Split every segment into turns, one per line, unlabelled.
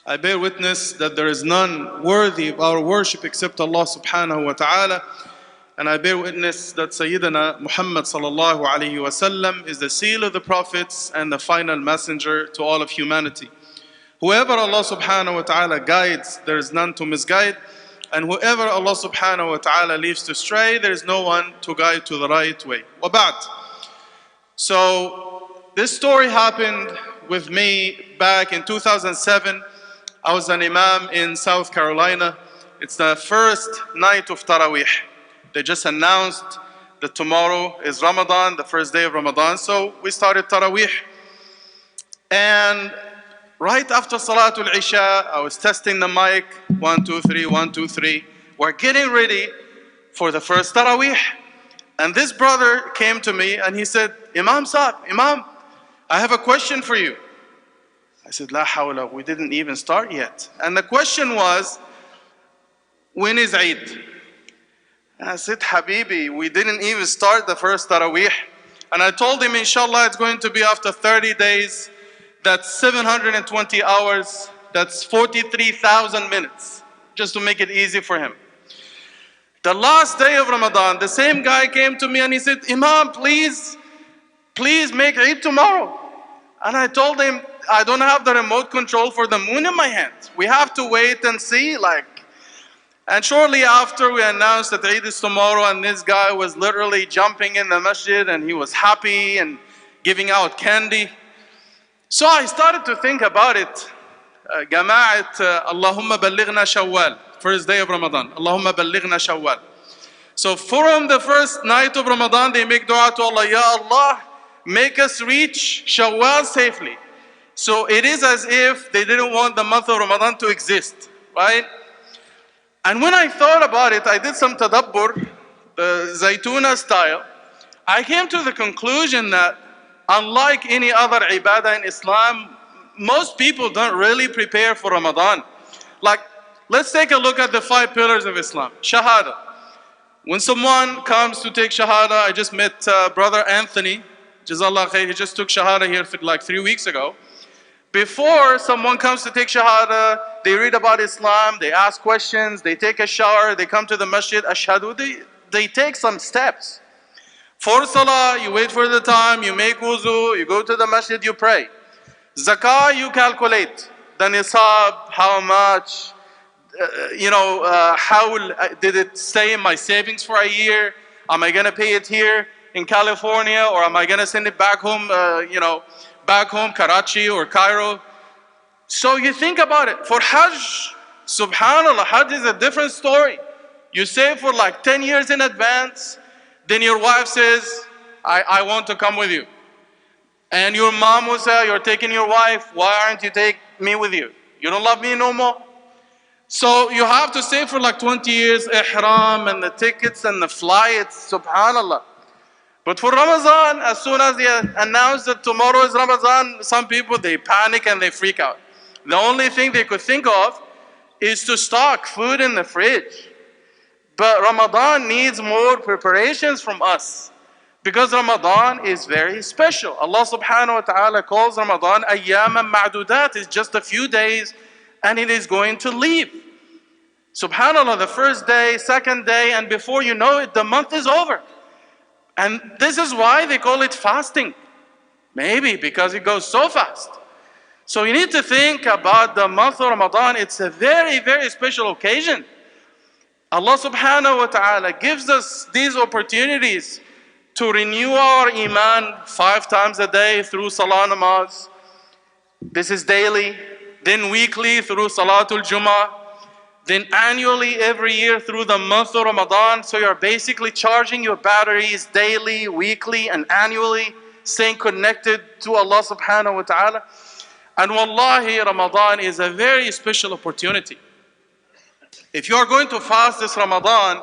I bear witness that there is none worthy of our worship except Allah subhanahu wa ta'ala. And I bear witness that Sayyidina Muḥammad sallallahu alayhi wa sallam is the seal of the prophets and the final messenger to all of humanity. Whoever Allah subhanahu wa ta'ala guides, there is none to misguide. And whoever Allah subhanahu wa ta'ala leaves to stray, there is no one to guide to the right way. Wa ba'd. So this story happened with me back in 2007. I was an Imam in South Carolina. It's the first night of Tarawîḥ. They just announced that tomorrow is Ramadan, the first day of Ramadan. So we started Tarawîḥ. And right after Salatul Isha, I was testing the mic. 1, 2, 3, 1, 2, 3. We're getting ready for the first Tarawîḥ. And this brother came to me and he said, Imam Saab, Imam, I have a question for you. I said, La hawla, we didn't even start yet. And the question was, when is Eid? And I said, Habibi, we didn't even start the first Tarawîḥ. And I told him, inshallah, it's going to be after 30 days. That's 720 hours. That's 43,000 minutes. Just to make it easy for him. The last day of Ramadan, the same guy came to me and he said, Imam, please make Eid tomorrow. And I told him, I don't have the remote control for the moon in my hand. We have to wait and see. And shortly after we announced that Eid is tomorrow, and this guy was literally jumping in the masjid and he was happy and giving out candy. So I started to think about it. Jama'at, Allahumma ballighna Shawwal, first day of Ramadan. Allahumma ballighna Shawwal. So from the first night of Ramadan, they make dua to Allah, Ya Allah, make us reach Shawwal safely. So it is as if they didn't want the month of Ramadan to exist, right? And when I thought about it, I did some tadabbur, the Zaytuna style. I came to the conclusion that unlike any other ibadah in Islam, most people don't really prepare for Ramadan. Let's take a look at the 5 pillars of Islam. Shahada. When someone comes to take Shahada, I just met Brother Anthony, Jazallah khair, he just took Shahada here 3 weeks ago. Before someone comes to take Shahada, they read about Islam, they ask questions, they take a shower, they come to the masjid, ashhadu, they take some steps. For Salah, you wait for the time, you make wuzu, you go to the masjid, you pray. Zakah, you calculate the nisab, how much, how did it stay in my savings for a year? Am I going to pay it here in California, or am I going to send it back home, back home, Karachi or Cairo? So you think about it. For Hajj, subhanAllah, Hajj is a different story. You save for 10 years in advance, then your wife says, I want to come with you. And your mom will say, you're taking your wife, why aren't you taking me with you? You don't love me no more? So you have to save for 20 years, ihram and the tickets and the flights, subhanAllah. But for Ramadan, as soon as they announce that tomorrow is Ramadan, some people, they panic and they freak out. The only thing they could think of is to stock food in the fridge. But Ramadan needs more preparations from us, because Ramadan is very special. Allah subhanahu wa ta'ala calls Ramadan ayyaman ma'dudat. It's just a few days and it is going to leave. Subhanallah, the first day, second day, and before you know it, the month is over. And this is why they call it fasting. Maybe because it goes so fast. So you need to think about the month of Ramadan. It's a very, very special occasion. Allah subhanahu wa ta'ala gives us these opportunities to renew our iman 5 times a day through salah namaz. This is daily. Then weekly through salatul Jummah. Then annually every year through the month of Ramadan. So you're basically charging your batteries daily, weekly, and annually, staying connected to Allah subhanahu wa ta'ala. And wallahi, Ramadan is a very special opportunity. If you are going to fast this Ramadan,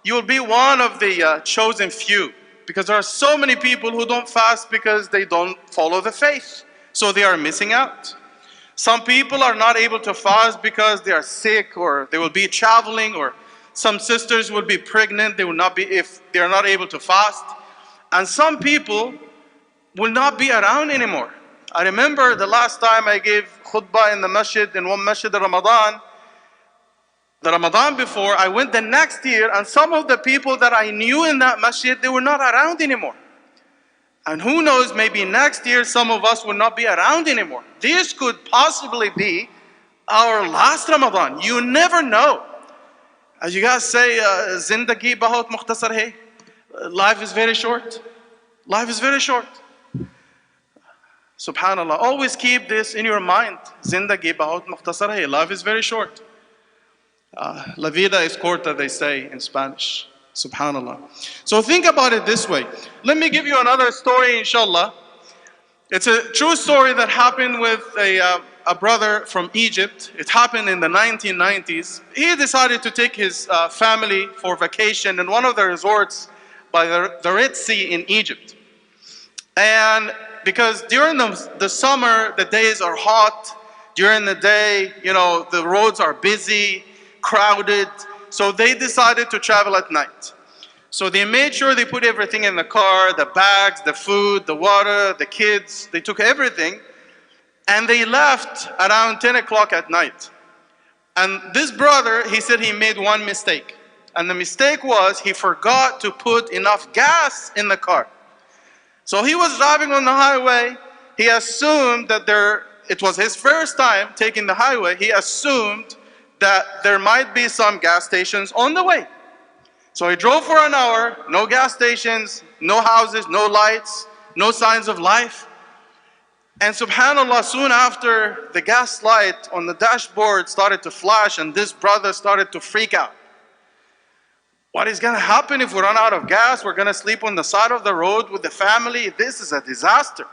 you will be one of the chosen few. Because there are so many people who don't fast because they don't follow the faith. So they are missing out. Some people are not able to fast because they are sick, or they will be traveling, or some sisters will be pregnant, they will not be, if they are not able to fast. And some people will not be around anymore. I remember the last time I gave khutbah in the masjid, in one masjid in Ramadan, the Ramadan before, I went the next year, and some of the people that I knew in that masjid, they were not around anymore. And who knows, maybe next year some of us will not be around anymore. This could possibly be our last Ramadan. You never know. As you guys say, Zindagi bahut mukhtasar hai. Life is very short. Life is very short. Subhanallah. Always keep this in your mind. Zindagi bahut mukhtasar hai. Life is very short. La vida es corta, they say in Spanish. Subhanallah. So think about it this way. Let me give you another story, inshallah. It's a true story that happened with a brother from Egypt. It happened in the 1990s. He decided to take his family for vacation in one of the resorts by the Red Sea in Egypt. And because during the summer, the days are hot. During the day, the roads are busy, crowded. So they decided to travel at night. So they made sure they put everything in the car, the bags, the food, the water, the kids. They took everything. And they left around 10 o'clock at night. And this brother, he said he made one mistake. And the mistake was he forgot to put enough gas in the car. So he was driving on the highway. He assumed that it was his first time taking the highway. He assumed that there might be some gas stations on the way. So he drove for an hour, no gas stations, no houses, no lights, no signs of life. And subhanAllah, soon after, the gas light on the dashboard started to flash, and this brother started to freak out. What is going to happen if we run out of gas? We're going to sleep on the side of the road with the family. This is a disaster.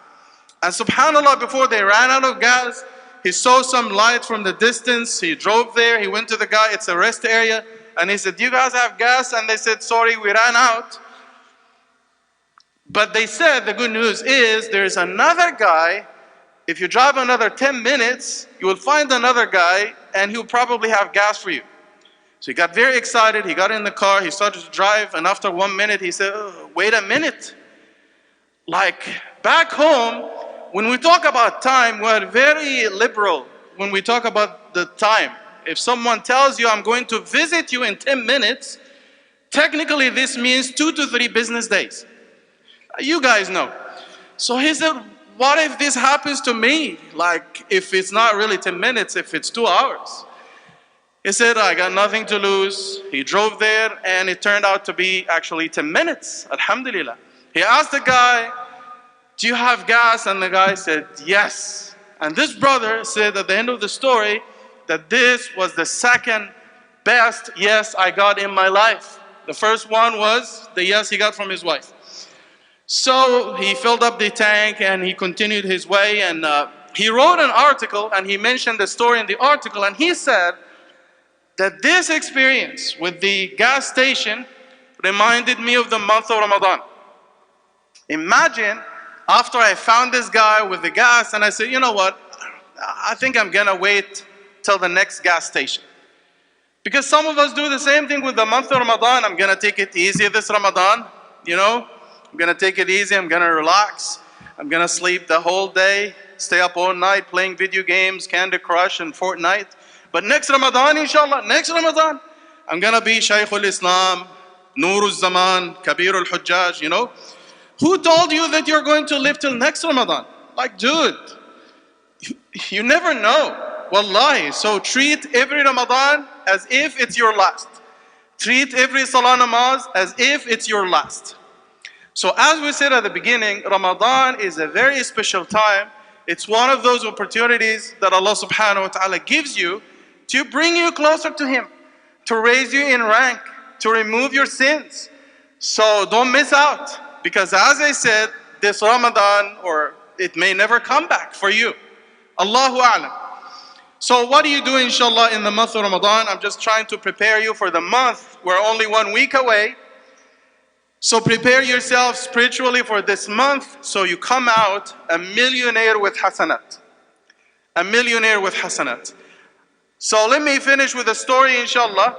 And subhanAllah, before they ran out of gas, he saw some light from the distance. He drove there. He went to the guy. It's a rest area. And he said, "Do you guys have gas?" And they said, "Sorry, we ran out." But they said, the good news is, there's another guy. If you drive another 10 minutes, you will find another guy, and he'll probably have gas for you. So he got very excited. He got in the car. He started to drive. And after 1 minute, he said, "Oh, wait a minute. Like back home, when we talk about time, we're very liberal when we talk about the time. If someone tells you, "I'm going to visit you in 10 minutes, technically this means 2 to 3 business days. You guys know. So he said, what if this happens to me? Like if it's not really 10 minutes, if it's 2 hours. He said, I got nothing to lose. He drove there, and it turned out to be actually 10 minutes. Alhamdulillah. He asked the guy, "Do you have gas?" And the guy said, "Yes." And this brother said at the end of the story that this was the second best yes I got in my life. The first one was the yes he got from his wife. So he filled up the tank and he continued his way, and he wrote an article, and he mentioned the story in the article, and he said that this experience with the gas station reminded me of the month of Ramadan. Imagine after I found this guy with the gas, and I said, "You know what, I think I'm gonna wait till the next gas station." Because some of us do the same thing with the month of Ramadan. I'm gonna take it easy this Ramadan, I'm gonna take it easy, I'm gonna relax, I'm gonna sleep the whole day, stay up all night playing video games, Candy Crush and Fortnite. But next Ramadan, inshallah, next Ramadan, I'm gonna be Shaykh al-Islam, Nur al-Zaman, Kabir al-Hujjaj, Who told you that you're going to live till next Ramadan? Like, dude, you never know. Wallahi. So treat every Ramadan as if it's your last. Treat every Salah Namaz as if it's your last. So as we said at the beginning, Ramadan is a very special time. It's one of those opportunities that Allah subhanahu wa ta'ala gives you to bring you closer to Him, to raise you in rank, to remove your sins. So don't miss out, because as I said, this Ramadan, or it may never come back for you. Allahu A'lam. So what do you do, inshallah, in the month of Ramadan? I'm just trying to prepare you for the month. We're only 1 week away. So prepare yourself spiritually for this month, so you come out a millionaire with Hasanat. A millionaire with Hasanat. So let me finish with a story, inshallah.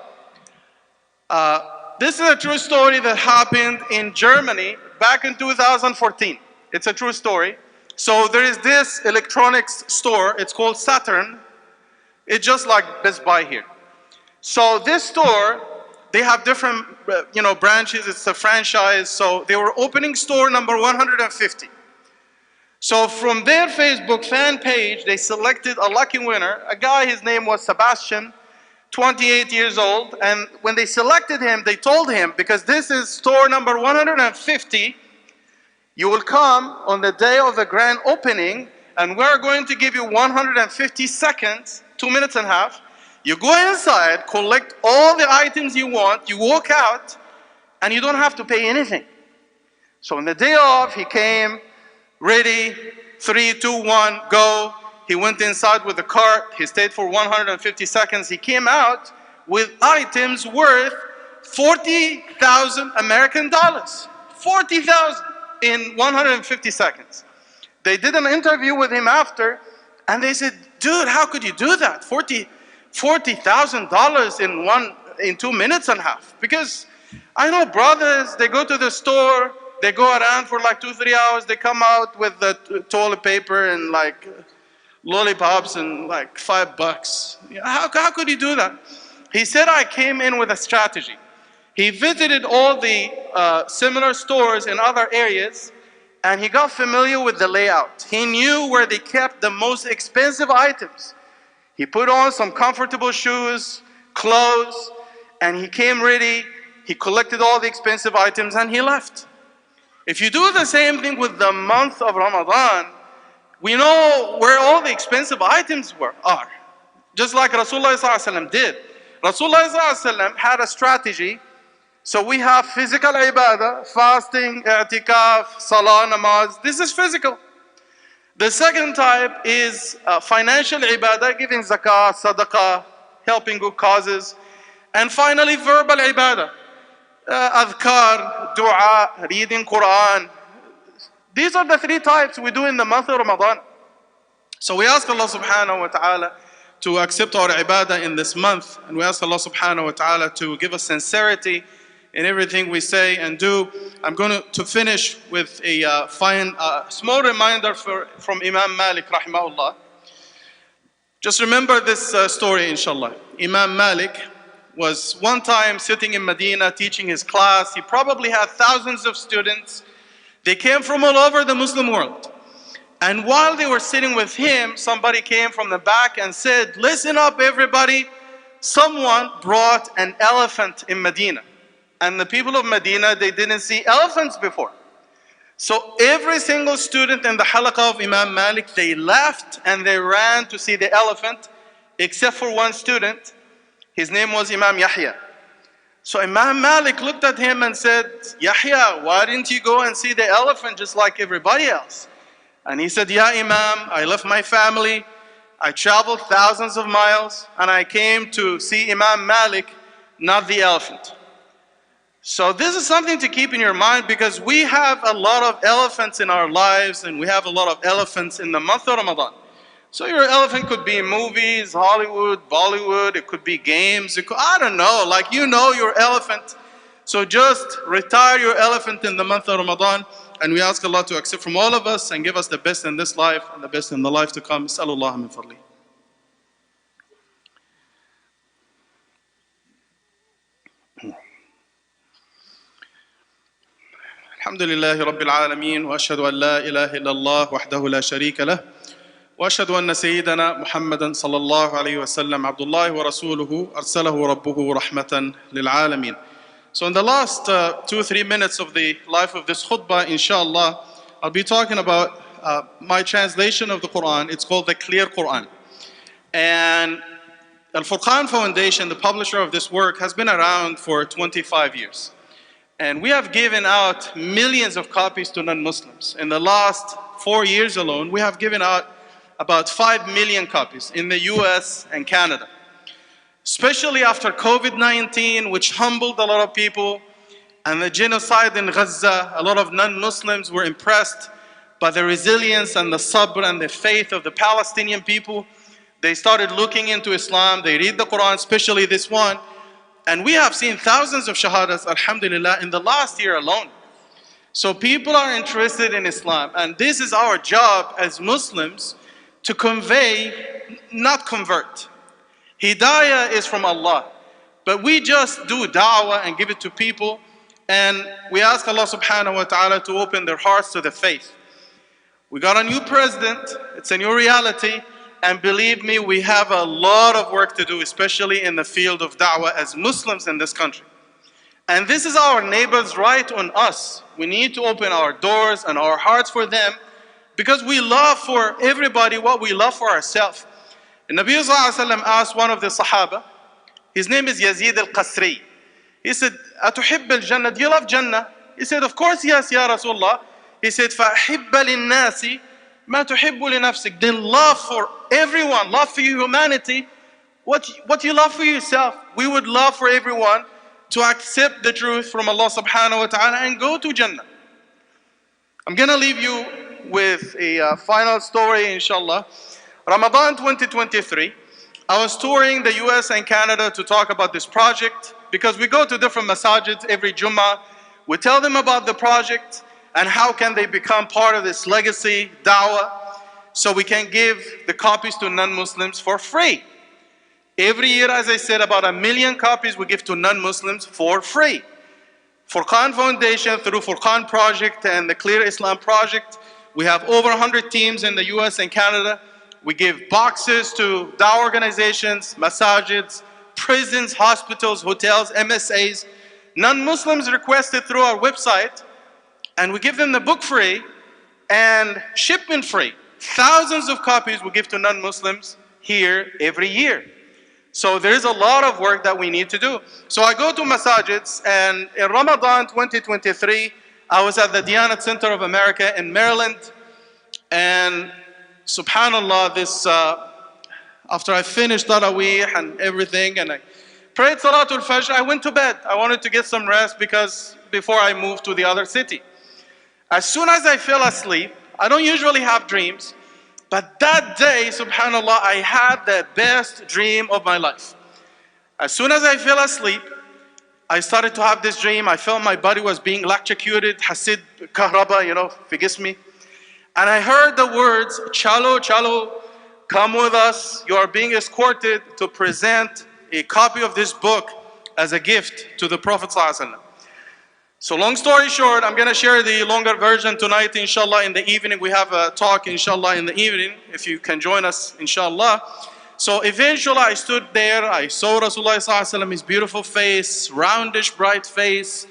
This is a true story that happened in Germany back in 2014. It's a true story. So there is this electronics store, it's called Saturn. It's just like Best Buy here. So this store, they have different branches, it's a franchise. So they were opening store number 150. So from their Facebook fan page, they selected a lucky winner, a guy, his name was Sebastian, 28 years old. And when they selected him, they told him, because this is store number 150, you will come on the day of the grand opening, and we're going to give you 150 seconds, 2 minutes and a half. You go inside, collect all the items you want, you walk out, and you don't have to pay anything. So on the day of, he came, ready, 3, 2, 1, go. He went inside with the cart, he stayed for 150 seconds. He came out with items worth 40,000 American dollars. 40,000 in 150 seconds. They did an interview with him after, and they said, dude, how could you do that? $40,000 in 2 minutes and a half. Because I know brothers, they go to the store, they go around for like 2-3 hours, they come out with the toilet paper and like lollipops and like $5. How could you do that? He said, I came in with a strategy. He visited all the similar stores in other areas, and he got familiar with the layout. He knew where they kept the most expensive items. He put on some comfortable shoes, clothes, and he came ready. He collected all the expensive items and he left. If you do the same thing with the month of Ramadan, we know where all the expensive items are. Just like Rasulullah ﷺ did. Rasulullah ﷺ had a strategy. So we have physical ibadah, fasting, i'tikaf, salah, namaz. This is physical. The second type is financial ibadah, giving zakah, sadaqah, helping good causes. And finally, verbal ibadah. Adhkar, dua, reading Quran. These are the 3 types we do in the month of Ramadan. So we ask Allah subhanahu wa ta'ala to accept our ibadah in this month. And we ask Allah subhanahu wa ta'ala to give us sincerity in everything we say and do. I'm going to finish with a small reminder from Imam Malik rahimahullah. Just remember this story, inshallah. Imam Malik was one time sitting in Medina teaching his class. He probably had thousands of students. They came from all over the Muslim world. And while they were sitting with him, somebody came from the back and said, listen up everybody, someone brought an elephant in Medina. And the people of Medina, they didn't see elephants before. So every single student in the halaqah of Imam Malik, they left and they ran to see the elephant, except for one student. His name was Imam Yahya. So Imam Malik looked at him and said, Yahya, why didn't you go and see the elephant just like everybody else? And he said, Ya Imam, I left my family, I traveled thousands of miles, and I came to see Imam Malik, not the elephant. So this is something to keep in your mind, because we have a lot of elephants in our lives, and we have a lot of elephants in the month of Ramadan. So your elephant could be in movies, Hollywood, Bollywood, it could be games, I don't know, like you know your elephant. So just retire your elephant in the month of Ramadan, and we ask Allah to accept from all of us and give us the best in this life and the best in the life to come. Sallallahu min fadli. الحمد لله رب العالمين وأشهد أن لا إله إلا الله وحده لا شريك له وأشهد أن سيدنا محمدا صلى الله عليه وسلم عبد الله ورسوله أرسله ربه رحمة للعالمين. So in the last 2-3 minutes of the life of this khutbah, inshallah, I'll be talking about my translation of the Quran. It's called the Clear Quran. And Al-Furqaan Foundation, the publisher of this work, has been around for 25 years. And we have given out millions of copies to non-Muslims. In the last 4 years alone, we have given out about 5 million copies in the US and Canada. Especially after COVID-19, which humbled a lot of people, and the genocide in Gaza, a lot of non-Muslims were impressed by the resilience and the sabr and the faith of the Palestinian people. They started looking into Islam, they read the Quran, especially this one. And we have seen thousands of shahadas, alhamdulillah, in the last year alone. So people are interested in Islam, and this is our job as Muslims to convey, not convert. Hidayah is from Allah, but we just do da'wah and give it to people, and we ask Allah subhanahu wa ta'ala to open their hearts to the faith. We got a new president, it's a new reality, and believe me, we have a lot of work to do, especially in the field of da'wah as Muslims in this country. And this is our neighbors' right on us. We need to open our doors and our hearts for them, because we love for everybody what we love for ourselves. And Nabi sallallahu alayhi wa sallam asked one of the Sahaba, his name is Yazid al-Qasri. He said, "Atuhibb al-Jannah? Do you love Jannah?" He said, "Of course, yes, Ya Rasulullah." He said, فَأَحِبَّ لِلنَّاسِ مَا تُحِبُّ لِنَفْسِكَ. Then love for everyone, love for humanity, what you love for yourself. We would love for everyone to accept the truth from Allah subhanahu wa ta'ala and go to Jannah. I'm going to leave you with a final story, inshallah. Ramadan 2023, I was touring the US and Canada to talk about this project, because we go to different masajids every Jummah. We tell them about the project and how can they become part of this legacy, da'wah, so we can give the copies to non-Muslims for free. Every year, as I said, about 1 million copies we give to non-Muslims for free. Al-Furqaan Foundation, through Furqaan Project and the Clear Islam Project, we have over 100 teams in the US and Canada. We give boxes to da'wah organizations, masajids, prisons, hospitals, hotels, MSAs. Non-Muslims request it through our website, and we give them the book free and shipment free. Thousands of copies we give to non-Muslims here every year. So there is a lot of work that we need to do. So I go to masajids, and in Ramadan 2023, I was at the Diyanat Center of America in Maryland, and subhanallah, this after I finished Tarawîḥ and everything, and I prayed Salatul Fajr, I went to bed. I wanted to get some rest because before I moved to the other city. As soon as I fell asleep, I don't usually have dreams, but that day, subhanallah, I had the best dream of my life. As soon as I fell asleep, I started to have this dream. I felt my body was being electrocuted, hasid kahraba, forgive me. And I heard the words, "Chalo, chalo, come with us. You are being escorted to present a copy of this book as a gift to the Prophet ﷺ." So long story short, I'm going to share the longer version tonight, inshallah, in the evening. We have a talk, inshallah, in the evening, if you can join us, inshallah. So eventually I stood there, I saw Rasulullah ﷺ, his beautiful face, roundish, bright face,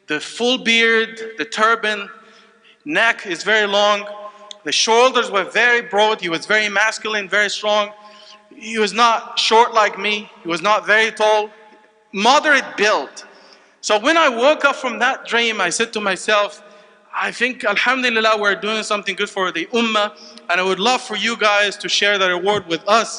the full beard, the turban, neck is very long, the shoulders were very broad, he was very masculine, very strong. He was not short like me, he was not very tall, moderate build. So when I woke up from that dream, I said to myself, I think, alhamdulillah, we're doing something good for the ummah, and I would love for you guys to share the reward with us.